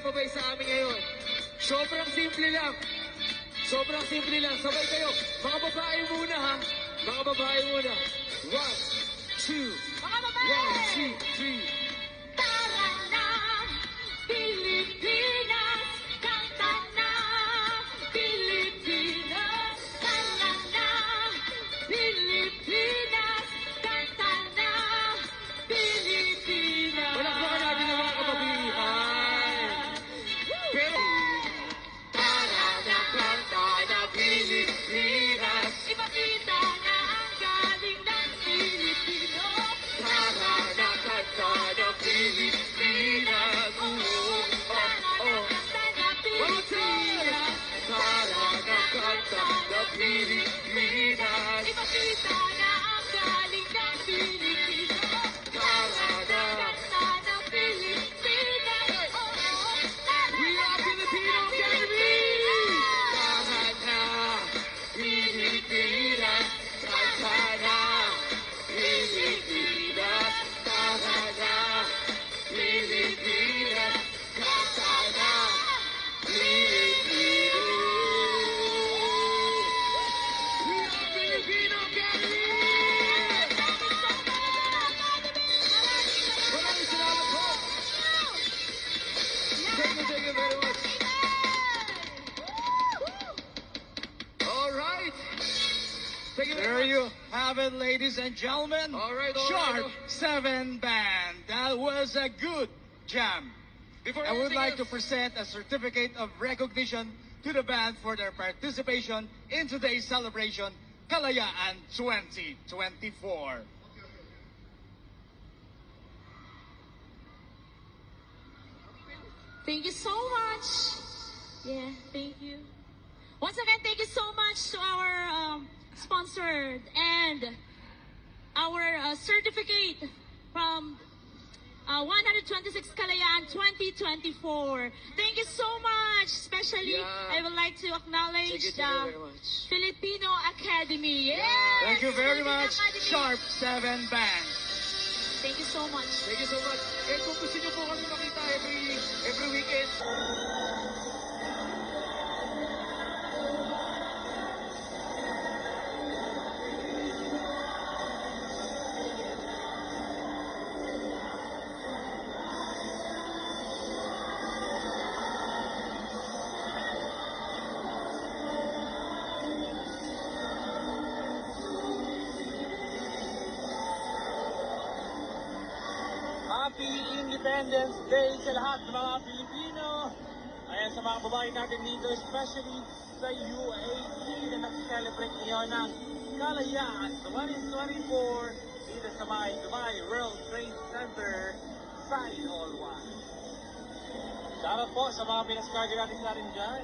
sumabay sa amin ngayon. Sobrang simple lang. Sobrang simple lang. Sabay kayo. Mga babae muna, ha? Mga babae muna. 1, 2, Mga babae! 1, 2, 3. Tara na, Pilipinas! Kanta na, Pilipinas! Tara na, Pilipinas! Kanta na, Pilipinas! Palakpakan natin ang mga kababihan. Pero, Tara na, kanta na, Pilipinas! Ipakita na ang galing ng Pilipino! tara na kanta ng Pilipinas. Kanta na, Pilipinas! Tara na kanta ng Pilipinas. Ipakita na ang galing ng Pilipino! Tara na. Kanta ng Pilipinas! We are Filipino Academy! Tara na, Pilipinas. Kanta na, Pilipinas. Tara na, Pilipinas. Kanta na, Pilipinas. We are Filipino Academy! Maraming salamat po! Thank you very much. All right. Thank you very There much. you have it, ladies and gentlemen. All right, Sharp 7 Band. That was a good jam. Before I would anything like to else- present a certificate of recognition to the band for their participation in today's celebration, Kalayaan 2024. Thank you so much. Yeah, thank you. Once again, thank you so much to our sponsor and our certificate from 126 Kalayaan 2024. Thank you so much. Especially, Yeah. I would like to acknowledge Thank you the very much. Filipino Academy. Yes! Thank you very Filipino much, Academy. Sharp 7 Band. Thank you so much. Thank you so much. And kung gusto niyo po kami makita every weekend, Happy Independence Day sa lahat ng mga Pilipino. Ayan sa mga babae natin dito, especially sa UAE na nag-celebrate ngayon ng Kalayaan 2024 dito sa may Dubai World Trade Center, Side Hall 1. Shoutout po sa mga pinaskarga natin dyan.